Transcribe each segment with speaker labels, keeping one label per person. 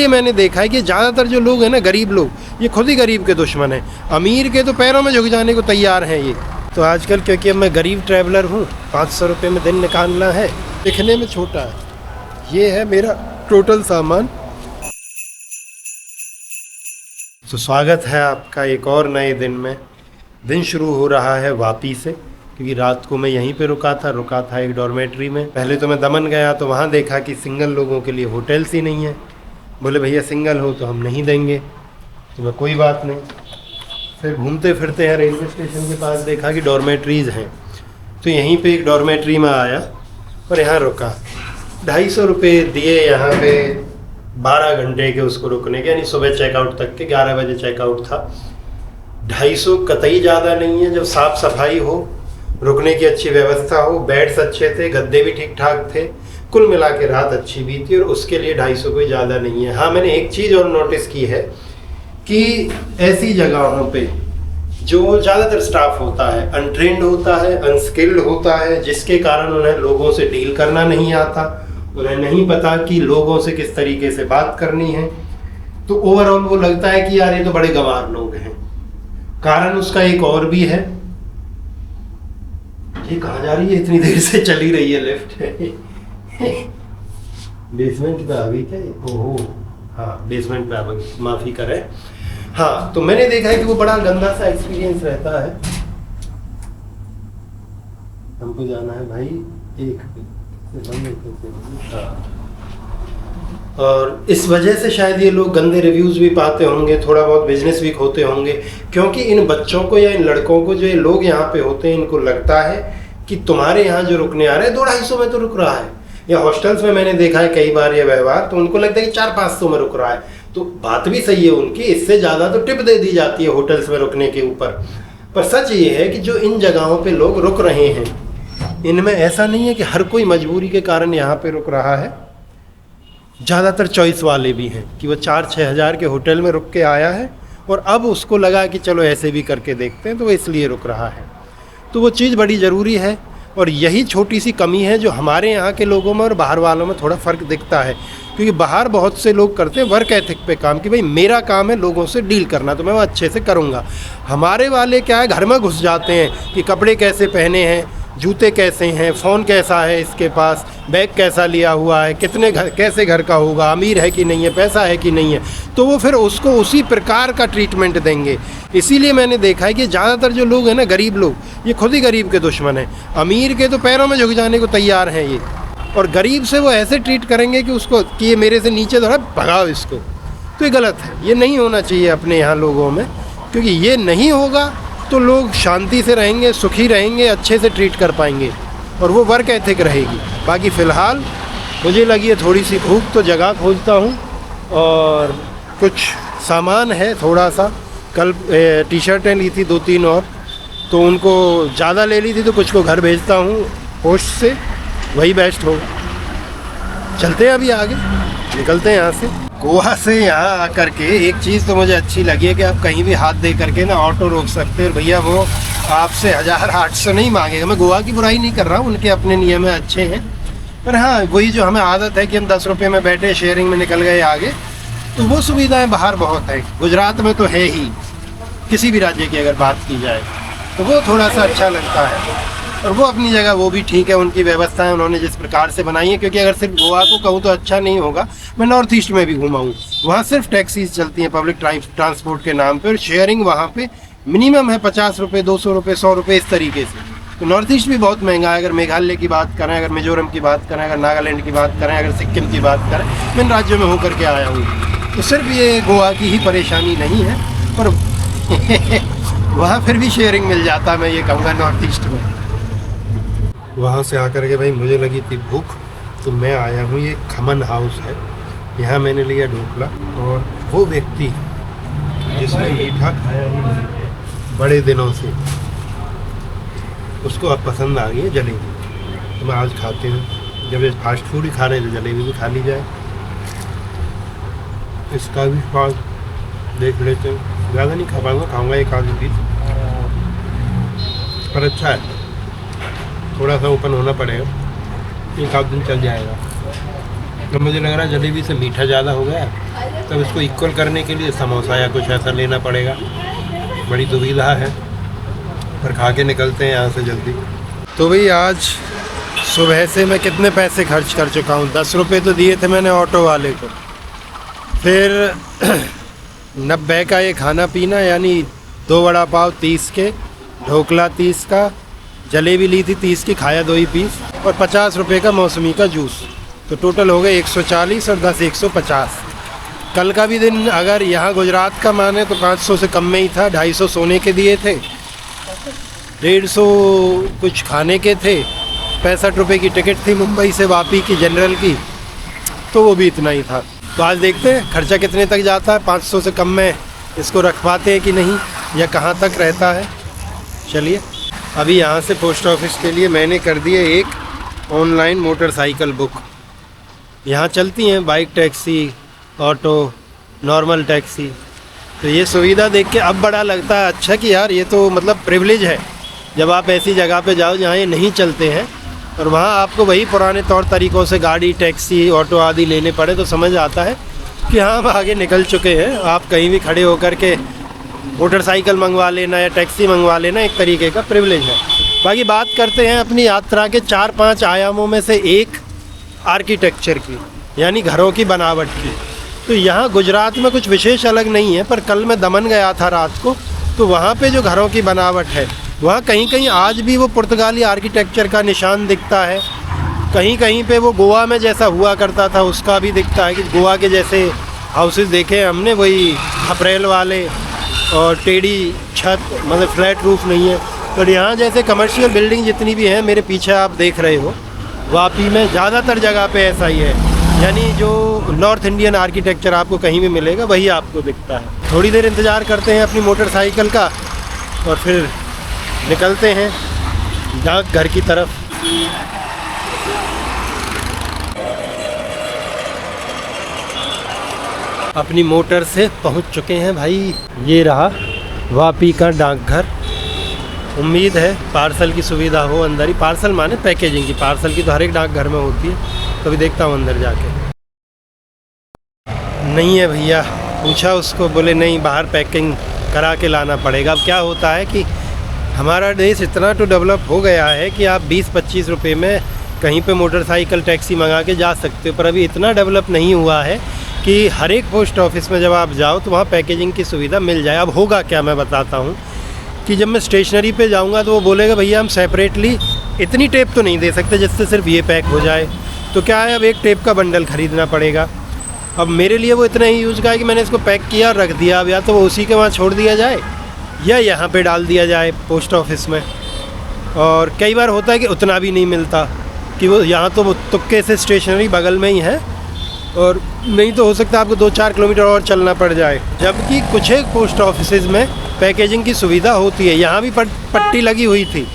Speaker 1: ये मैंने देखा है कि ज़्यादातर जो लोग हैं ना, गरीब लोग, ये खुद ही गरीब के दुश्मन हैं। अमीर के तो पैरों में झुक जाने को तैयार हैं ये। तो आजकल क्योंकि अब मैं गरीब ट्रैवलर हूँ, 500 रुपये में दिन निकालना है, दिखने में छोटा है। ये है मेरा टोटल सामान। तो स्वागत है आपका एक और नए दिन में। दिन शुरू हो रहा है वापी से, क्योंकि रात को मैं यहीं पे रुका था एक डॉर्मेट्री में। पहले तो मैं दमन गया तो वहाँ देखा कि सिंगल लोगों के लिए होटल्स ही नहीं है। बोले भैया सिंगल हो तो हम नहीं देंगे। तो मैं कोई बात नहीं। फिर घूमते फिरते हैं रेलवे स्टेशन के पास देखा कि डॉर्मेट्रीज़ हैं, तो यहीं पे एक डॉर्मेट्री में आया और यहाँ रुका। 250 रुपये दिए यहाँ पे 12 घंटे के उसको रुकने के, यानी सुबह चेकआउट तक के। 11 बजे चेकआउट था। 250 कतई ज़्यादा नहीं है। जब साफ़ सफाई हो, रुकने की अच्छी व्यवस्था हो, बेड्स अच्छे थे, गद्दे भी ठीक ठाक थे, कुल मिला के रात अच्छी भी थी, और उसके लिए 250 कोई ज़्यादा नहीं है। हाँ, मैंने एक चीज़ और नोटिस की है कि ऐसी जगहों पे जो ज़्यादातर स्टाफ होता है अनट्रेंड होता है, अनस्किल्ड होता है, जिसके कारण उन्हें लोगों से डील करना नहीं आता, उन्हें नहीं पता कि लोगों से किस तरीके से बात करनी है। तो ओवरऑल वो लगता है कि यार ये तो बड़े गंवार लोग हैं। कारण उसका एक और भी है। ये कहाँ जा रही है? इतनी देर से चली रही है लिफ्ट। बेसमेंट पे आ गई क्या? ओहो हाँ, बेसमेंट पे आ गई, माफ़ी करें। हाँ, तो मैंने देखा है कि वो बड़ा गंदा सा एक्सपीरियंस रहता है। हमको जाना है भाई और इस वजह से शायद ये लोग गंदे रिव्यूज़ भी पाते होंगे, थोड़ा बहुत बिजनेस वीक होते होंगे, क्योंकि इन बच्चों को या इन लड़कों को, जो ये लोग यहाँ पे होते हैं, इनको लगता है कि तुम्हारे यहाँ जो रुकने आ रहे हैं 200-250 में तो रुक रहा है। या हॉस्टल्स में मैंने देखा है कई बार ये व्यवहार, तो उनको लगता है कि 400-500 में रुक रहा है। तो बात भी सही है उनकी, इससे ज़्यादा तो टिप दे दी जाती है होटल्स में रुकने के ऊपर। पर सच ये है कि जो इन जगहों पे लोग रुक रहे हैं, इनमें ऐसा नहीं है कि हर कोई मजबूरी के कारण यहाँ पे रुक रहा है। ज़्यादातर चॉइस वाले भी हैं कि वो 4-6 हज़ार के होटल में रुक के आया है और अब उसको लगा कि चलो ऐसे भी करके देखते हैं, तो वो इसलिए रुक रहा है। तो वो चीज़ बड़ी ज़रूरी है, और यही छोटी सी कमी है जो हमारे यहाँ के लोगों में और बाहर वालों में थोड़ा फ़र्क दिखता है। क्योंकि बाहर बहुत से लोग करते हैं वर्क एथिक पे काम, कि भाई मेरा काम है लोगों से डील करना, तो मैं वो अच्छे से करूँगा। हमारे वाले क्या है, घर में घुस जाते हैं कि कपड़े कैसे पहने हैं, जूते कैसे हैं, फ़ोन कैसा है इसके पास, बैग कैसा लिया हुआ है, कितने घर, कैसे घर का होगा, अमीर है कि नहीं है, पैसा है कि नहीं है, तो वो फिर उसको उसी प्रकार का ट्रीटमेंट देंगे। इसीलिए मैंने देखा है कि ज़्यादातर जो लोग हैं ना, गरीब लोग, ये खुद ही गरीब के दुश्मन हैं। अमीर के तो पैरों में झुक जाने को तैयार हैं ये, और गरीब से वो ऐसे ट्रीट करेंगे कि उसको, कि ये मेरे से नीचे थोड़ा भगाओ इसको। तो ये गलत है, ये नहीं होना चाहिए अपने यहाँ लोगों में, क्योंकि ये नहीं होगा तो लोग शांति से रहेंगे, सुखी रहेंगे, अच्छे से ट्रीट कर पाएंगे, और वो वर्क एथिक रहेगी। बाकी फ़िलहाल मुझे लगी है थोड़ी सी भूख, तो जगह खोजता हूँ और कुछ सामान है थोड़ा सा। कल टी शर्टें ली थी 2-3 और, तो उनको ज़्यादा ले ली थी, तो कुछ को घर भेजता हूँ पोस्ट से, वही बेस्ट हो। चलते हैं अभी आगे, निकलते हैं यहाँ से। गोवा से यहाँ आकर के एक चीज़ तो मुझे अच्छी लगी है कि आप कहीं भी हाथ दे करके ना ऑटो रोक सकते हैं, और भैया वो आपसे 1000-800 नहीं मांगेगा। मैं गोवा की बुराई नहीं कर रहा हूँ, उनके अपने नियम अच्छे हैं, पर हाँ वही जो हमें आदत है कि हम 10 रुपये में बैठे, शेयरिंग में निकल गए आगे, तो वो सुविधाएं बाहर बहुत है। गुजरात में तो है ही, किसी भी राज्य की अगर बात की जाए तो वो थोड़ा सा अच्छा लगता है, और वो अपनी जगह वो भी ठीक है। उनकी व्यवस्थाएं उन्होंने जिस प्रकार से बनाई है, क्योंकि अगर सिर्फ गोवा को कहूँ तो अच्छा नहीं होगा। मैं नॉर्थ ईस्ट में भी घूमा हूँ, वहाँ सिर्फ टैक्सीज चलती हैं पब्लिक ट्रांसपोर्ट के नाम पे, और शेयरिंग वहाँ पे मिनिमम है 50 रुपये, 200 रुपये, 100 रुपये, इस तरीके से। तो नॉर्थ ईस्ट भी बहुत महंगा है। अगर मेघालय की बात करें, अगर मिजोरम की बात करें, अगर नागालैंड की बात करें, अगर सिक्किम की बात करें, मैं इन राज्यों में होकर के आया हूँ, तो सिर्फ ये गोवा की ही परेशानी नहीं है, पर वहाँ फिर भी शेयरिंग मिल जाता, मैं ये कहूँगा नॉर्थ ईस्ट में। वहाँ से आकर के भाई मुझे लगी थी भूख, तो मैं आया हूँ, ये खमन हाउस है, यहाँ मैंने लिया ढोकला। और वो व्यक्ति जिसने मीठा खाया ही नहीं बड़े दिनों से, उसको अब पसंद आ गई है जलेबी, तो मैं आज खाते हैं। जब ये फास्ट फूड ही खा रहे हैं तो जलेबी भी खा ली जाए। इसका भी स्वाद देख लेते हैं। ज़्यादा नहीं खा पाऊँगा, खाऊँगा 1-2 पीस, पर अच्छा है। थोड़ा सा ओपन होना पड़ेगा, 1-8 दिन चल जाएगा। तो मुझे लग रहा है जलेबी से मीठा ज़्यादा हो गया है, तब इसको इक्वल करने के लिए समोसा या कुछ ऐसा लेना पड़ेगा। बड़ी दुविधा है, पर खा के निकलते हैं यहाँ से जल्दी। तो भाई आज सुबह से मैं कितने पैसे खर्च कर चुका हूँ। 10 रुपये तो दिए थे मैंने ऑटो वाले को, फिर 90 का ये खाना पीना, यानी 2 वड़ा पाव 30 के, ढोकला 30 का, जलेबी ली थी 30 की, खाया 2 ही पीस, और 50 रुपये का मौसमी का जूस। तो टोटल हो गए 140 और 10 150। कल का भी दिन अगर यहाँ गुजरात का माने तो 500 से कम में ही था। 250 सोने के दिए थे, 150 कुछ खाने के थे, 65 रुपये की टिकट थी मुंबई से वापी की जनरल की, तो वो भी इतना ही था। तो आज देखते हैं खर्चा कितने तक जाता है। 500 से कम में इसको रख पाते हैं कि नहीं, या कहाँ तक रहता है। चलिए, अभी यहाँ से पोस्ट ऑफिस के लिए मैंने कर दिया एक ऑनलाइन मोटरसाइकिल बुक। यहाँ चलती हैं bike taxi, auto, normal taxi. तो ये सुविधा देख के अब बड़ा लगता है अच्छा कि यार ये तो मतलब प्रिविलेज है जब आप ऐसी जगह पे जाओ जहाँ ये नहीं चलते हैं, और वहाँ आपको वही पुराने तौर तरीक़ों से गाड़ी, टैक्सी, ऑटो आदि लेने पड़े, तो समझ आता है कि हाँ हम आगे निकल चुके हैं। आप कहीं भी खड़े होकर के मोटरसाइकिल मंगवा लेना या टैक्सी मंगवा लेना एक तरीके का प्रिविलेज है। बाकी बात करते हैं अपनी यात्रा के 4-5 आयामों में से एक आर्किटेक्चर की, यानी घरों की बनावट की। तो यहाँ गुजरात में कुछ विशेष अलग नहीं है, पर कल मैं दमन गया था रात को, तो वहाँ पे जो घरों की बनावट है वहाँ कहीं कहीं आज भी वो पुर्तगाली आर्किटेक्चर का निशान दिखता है। कहीं कहीं पे वो गोवा में जैसा हुआ करता था उसका भी दिखता है कि गोवा के जैसे हाउसेस देखे हमने, वही अप्रैल वाले और टेढ़ी छत, मतलब फ्लैट रूफ नहीं है। तो यहाँ जैसे कमर्शियल बिल्डिंग जितनी भी हैं, मेरे पीछे आप देख रहे हो, वापी में ज़्यादातर जगह पे ऐसा ही है। यानी जो नॉर्थ इंडियन आर्किटेक्चर आपको कहीं भी मिलेगा वही आपको दिखता है। थोड़ी देर इंतज़ार करते हैं अपनी मोटरसाइकिल का और फिर निकलते हैं डाक घर की तरफ। अपनी मोटर से पहुंच चुके हैं भाई। ये रहा वापी का डाकघर। उम्मीद है पार्सल की सुविधा हो अंदर ही। पार्सल माने पैकेजिंग की, पार्सल की तो हर एक डाकघर में होती है। तो भी देखता हूँ अंदर जाके। नहीं है भैया, पूछा उसको, बोले नहीं बाहर पैकिंग करा के लाना पड़ेगा। अब क्या होता है कि हमारा देश इतना तो डेवलप हो गया है कि आप 20-25 रुपये में कहीं पे मोटरसाइकिल टैक्सी मंगा के जा सकते हो, पर अभी इतना डेवलप नहीं हुआ है कि हर एक पोस्ट ऑफिस में जब आप जाओ तो वहाँ पैकेजिंग की सुविधा मिल जाए। अब होगा क्या, मैं बताता हूँ कि जब मैं स्टेशनरी पे जाऊँगा तो वो बोलेगा भैया हम सेपरेटली इतनी टेप तो नहीं दे सकते जिससे सिर्फ ये पैक हो जाए। तो क्या है, अब एक टेप का बंडल ख़रीदना पड़ेगा। अब मेरे लिए वो इतना ही यूज़ का है कि मैंने इसको पैक किया और रख दिया। अब या तो वो उसी के वहाँ छोड़ दिया जाए या यहाँ पे डाल दिया जाए पोस्ट ऑफिस में। और कई बार होता है कि उतना भी नहीं मिलता, कि वो यहाँ तो वो तुक्के से स्टेशनरी बगल में ही है, और नहीं तो हो सकता है आपको 2-4 किलोमीटर और चलना पड़ जाए। जबकि कुछ एक पोस्ट ऑफिस में पैकेजिंग की सुविधा होती है। यहाँ भी पट्टी लगी हुई थी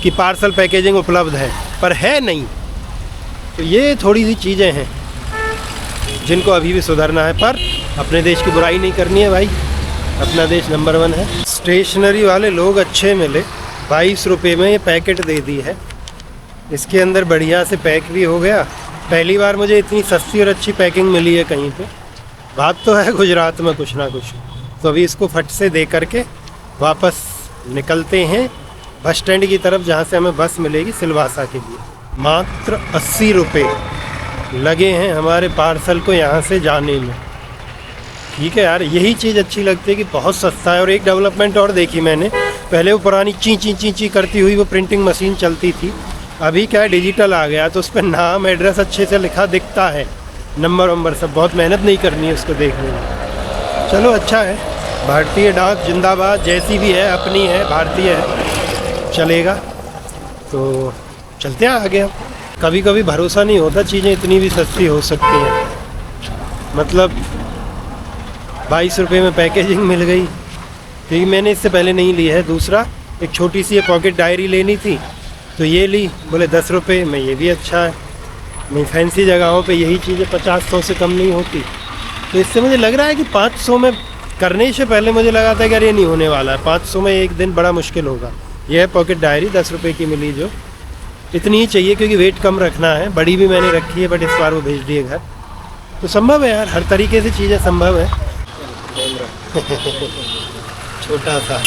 Speaker 1: कि पार्सल पैकेजिंग उपलब्ध है, पर है नहीं। तो ये थोड़ी सी चीज़ें हैं जिनको अभी भी सुधरना है, पर अपने देश की बुराई नहीं करनी है भाई, अपना देश नंबर 1 है। स्टेशनरी वाले लोग अच्छे मिले, 22 रुपये में ये पैकेट दे दी है। इसके अंदर बढ़िया से पैक भी हो गया। पहली बार मुझे इतनी सस्ती और अच्छी पैकिंग मिली है कहीं पे। बात तो है गुजरात में कुछ ना कुछ। तो अभी इसको फट से दे करके वापस निकलते हैं बस स्टैंड की तरफ, जहाँ से हमें बस मिलेगी सिलवासा के लिए। मात्र 80 रुपये लगे हैं हमारे पार्सल को यहाँ से जाने में। ठीक है यार, यही चीज़ अच्छी लगती है कि बहुत सस्ता है। और एक डेवलपमेंट और देखी मैंने, पहले वो पुरानी ची करती हुई वो प्रिंटिंग मशीन चलती थी, अभी क्या डिजिटल आ गया, तो उस पर नाम एड्रेस अच्छे से लिखा दिखता है, नंबर सब। बहुत मेहनत नहीं करनी है उसको देखने में। चलो अच्छा है, भारतीय डाक जिंदाबाद। जैसी भी है अपनी है, भारतीय है, चलेगा। तो चलते हैं आगे। हम कभी कभी भरोसा नहीं होता चीज़ें इतनी भी सस्ती हो सकती हैं। मतलब 22 रुपये में पैकेजिंग मिल गई, क्योंकि मैंने इससे पहले नहीं ली है। दूसरा, एक छोटी सी पॉकेट डायरी लेनी थी तो ये ली, बोले 10 रुपये में। ये भी अच्छा है, नहीं फैंसी जगहों पे यही चीज़ें 50-100 से कम नहीं होती। तो इससे मुझे लग रहा है कि 500 में करने से पहले मुझे लगा था कि अरे नहीं होने वाला है, 500 में एक दिन बड़ा मुश्किल होगा। यह है पॉकेट डायरी 10 रुपये की मिली, जो इतनी ही चाहिए क्योंकि वेट कम रखना है। बड़ी भी मैंने रखी है, बट इस बार वो भेज दिए घर। तो संभव है यार, हर तरीके से चीज़ें संभव है। छोटा सा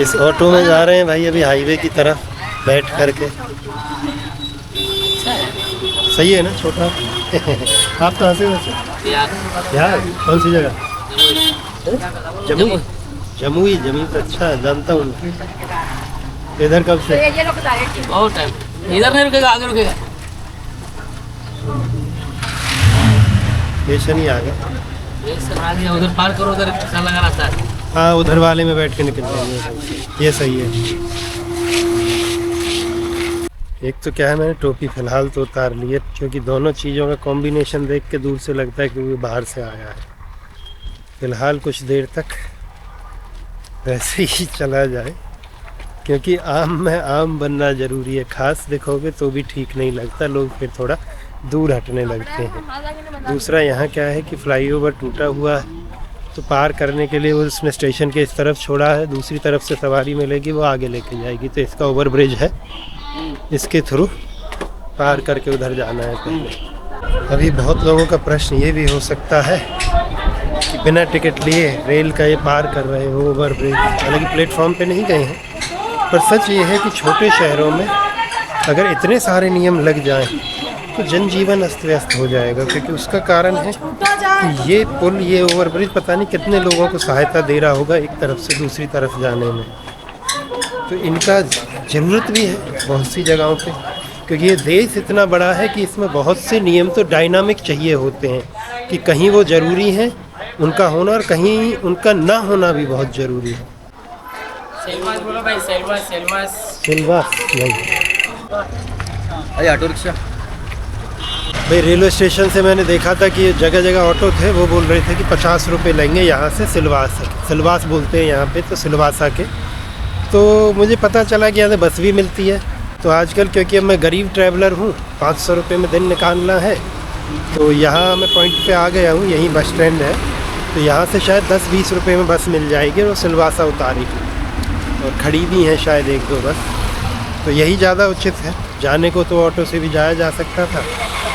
Speaker 1: इस ऑटो में जा रहे हैं भाई अभी हाईवे की तरफ बैठ करके। सही है ना छोटा। आप कहाँ से वैसे? यार कौन सी जगह? जमुई। जमुई जमुई तो अच्छा जानता हूँ। इधर कब से?
Speaker 2: बहुत टाइम। इधर नहीं रुकेगा, आगे रुकेगा।
Speaker 1: स्टेशन ही आ गया।
Speaker 2: उधर पार करो, उधर लगा रहता है।
Speaker 1: हाँ उधर वाले में बैठ के निकल जाएंगे, ये सही है। एक तो क्या है, मैंने टोपी फ़िलहाल तो उतार ली है क्योंकि दोनों चीज़ों का कॉम्बिनेशन देख के दूर से लगता है कि वो बाहर से आया है। फ़िलहाल कुछ देर तक वैसे ही चला जाए क्योंकि आम में आम बनना ज़रूरी है। खास देखोगे तो भी ठीक नहीं लगता, लोग फिर थोड़ा दूर हटने लगते हैं। दूसरा यहाँ क्या है कि फ्लाईओवर टूटा हुआ है तो पार करने के लिए वो उसने स्टेशन के इस तरफ छोड़ा है, दूसरी तरफ से सवारी मिलेगी वो आगे लेके जाएगी। तो इसका ओवर ब्रिज है, इसके थ्रू पार करके उधर जाना है पहले। अभी बहुत लोगों का प्रश्न ये भी हो सकता है कि बिना टिकट लिए रेल का ये पार कर रहे हो ओवर ब्रिज। हालांकि प्लेटफॉर्म पे नहीं गए हैं, पर सच ये है कि छोटे शहरों में अगर इतने सारे नियम लग जाएं तो जनजीवन अस्त व्यस्त हो जाएगा। क्योंकि उसका कारण है कि ये पुल, ये ओवर ब्रिज पता नहीं कितने लोगों को सहायता दे रहा होगा एक तरफ से दूसरी तरफ जाने में। तो इनका ज़रूरत भी है बहुत सी जगहों पे, क्योंकि ये देश इतना बड़ा है कि इसमें बहुत से नियम तो डायनामिक चाहिए होते हैं कि कहीं वो ज़रूरी हैं उनका होना और कहीं उनका ना होना भी बहुत ज़रूरी है।
Speaker 2: सेलवास बोलो भाई, सेलवास सेलवास
Speaker 1: सेलवास नहीं
Speaker 3: अरे ऑटो रिक्शा
Speaker 1: भाई। रेलवे स्टेशन से मैंने देखा था कि जगह जगह ऑटो थे, वो बोल रहे थे कि 50 रुपये लेंगे यहाँ से सिलवास। सिलवास बोलते हैं यहाँ पे, तो सिलवासा के। तो मुझे पता चला कि यहाँ से बस भी मिलती है। तो आजकल क्योंकि अब मैं गरीब ट्रैवलर हूँ, 500 रुपये में दिन निकालना है, तो यहाँ मैं पॉइंट पे आ गया हूँ, यहीं बस स्टैंड है। तो यहाँ से शायद 10-20 रुपये में बस मिल जाएगी और सिलवासा उतारेगी, और खड़ी भी हैं शायद 1-2 बस। तो यही ज़्यादा उचित है। जाने को तो ऑटो से भी जाया जा सकता था।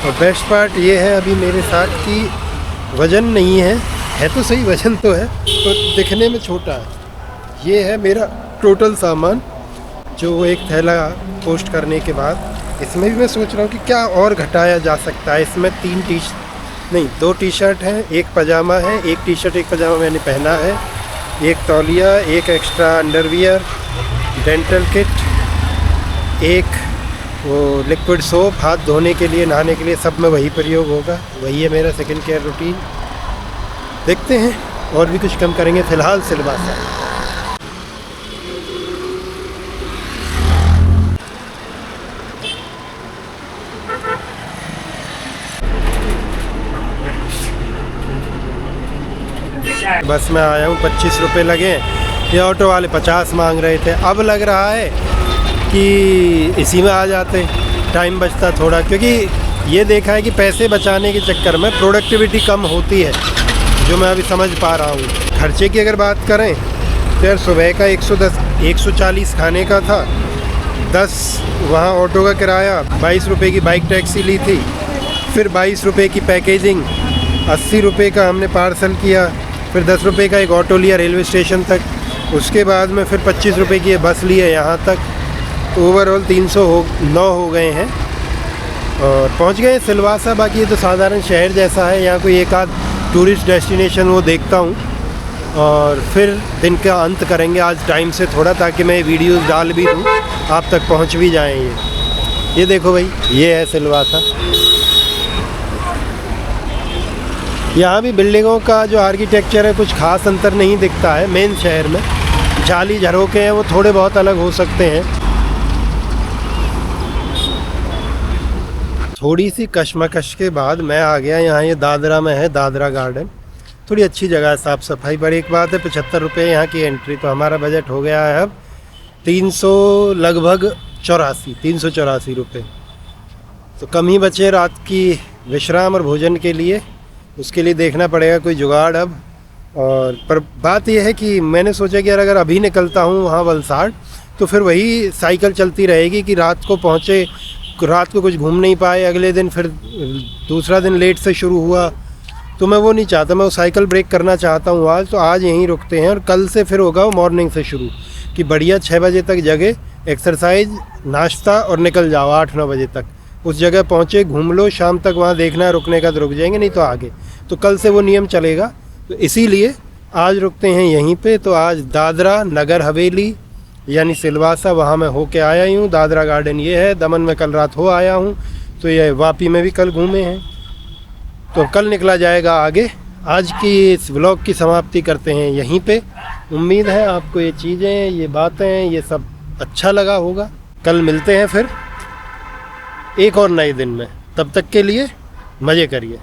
Speaker 1: और बेस्ट पार्ट ये है अभी मेरे साथ कि वज़न नहीं है तो सही, वज़न तो है तो दिखने में छोटा है। ये है मेरा टोटल सामान जो एक थैला पोस्ट करने के बाद। इसमें भी मैं सोच रहा हूँ कि क्या और घटाया जा सकता है। इसमें 2 टी शर्ट हैं, एक पजामा है, एक टी शर्ट एक पजामा मैंने पहना है, एक तौलिया, एक एक्स्ट्रा अंडरवियर, डेंटल किट, एक वो लिक्विड सोप हाथ धोने के लिए, नहाने के लिए, सब में वही प्रयोग होगा। वही है मेरा सेकंड केयर रूटीन। देखते हैं और भी कुछ कम करेंगे। फ़िलहाल सिलवासा। बस में आया हूँ, 25 रुपये लगे। ये ऑटो वाले 50 मांग रहे थे। अब लग रहा है कि इसी में आ जाते, टाइम बचता थोड़ा। क्योंकि ये देखा है कि पैसे बचाने के चक्कर में प्रोडक्टिविटी कम होती है, जो मैं अभी समझ पा रहा हूँ। खर्चे की अगर बात करें तो यार सुबह का 140 खाने का था, 10 वहाँ ऑटो का किराया, 22 रुपये की बाइक टैक्सी ली थी, फिर 22 रुपये की पैकेजिंग, 80 रुपये का हमने पार्सल किया, फिर 10 रुपये का एक ऑटो लिया रेलवे स्टेशन तक, उसके बाद में फिर 25 रुपये की बस ली है यहाँ तक। तो ओवरऑल 309 हो गए हैं और पहुँच गए सिलवासा। बाकी ये तो साधारण शहर जैसा है, यहाँ कोई एक आध टूरिस्ट डेस्टिनेशन वो देखता हूँ और फिर दिन का अंत करेंगे आज टाइम से थोड़ा, ताकि मैं वीडियोस डाल भी दूँ, आप तक पहुँच भी जाएँ। ये देखो भाई, ये है सिलवासा। यहाँ भी बिल्डिंगों का जो आर्किटेक्चर है कुछ खास अंतर नहीं दिखता है मेन शहर में। जाली झरोके हैं वो थोड़े बहुत अलग हो सकते हैं। थोड़ी सी कश्मकश के बाद मैं आ गया यहाँ, ये दादरा में है, दादरा गार्डन। थोड़ी अच्छी जगह है, साफ़ सफाई। पर एक बात है, 75 रुपये यहाँ की एंट्री। तो हमारा बजट हो गया है अब 384 रुपये। तो कम ही बचे रात की विश्राम और भोजन के लिए। उसके लिए देखना पड़ेगा कोई जुगाड़ अब। और पर बात यह है कि मैंने सोचा कि यार अगर अभी निकलता हूँ वहाँ वलसाड़, तो फिर वही साइकिल चलती रहेगी कि रात को पहुँचे, रात को कुछ घूम नहीं पाए, अगले दिन फिर दूसरा दिन लेट से शुरू हुआ। तो मैं वो नहीं चाहता, मैं वो साइकिल ब्रेक करना चाहता हूँ आज। तो आज यहीं रुकते हैं और कल से फिर होगा वो मॉर्निंग से शुरू, कि बढ़िया 6 बजे तक जगह, एक्सरसाइज, नाश्ता और निकल जाओ 8-9 बजे तक। उस जगह पहुँचे, घूम लो, शाम तक वहाँ देखना है रुकने का तो रुक जाएंगे, नहीं तो आगे। तो कल से वो नियम चलेगा, तो इसीलिए आज रुकते हैं यहीं पे। तो आज दादरा नगर हवेली यानी सिलवासा, वहाँ मैं होके आया ही हूँ। दादरा गार्डन ये है, दमन में कल रात हो आया हूँ, तो ये वापी में भी कल घूमे हैं। तो कल निकला जाएगा आगे। आज की इस व्लॉग की समाप्ति करते हैं यहीं पे। उम्मीद है आपको ये चीज़ें, ये बातें, ये सब अच्छा लगा होगा। कल मिलते हैं फिर एक और नए दिन में, तब तक के लिए मज़े करिए।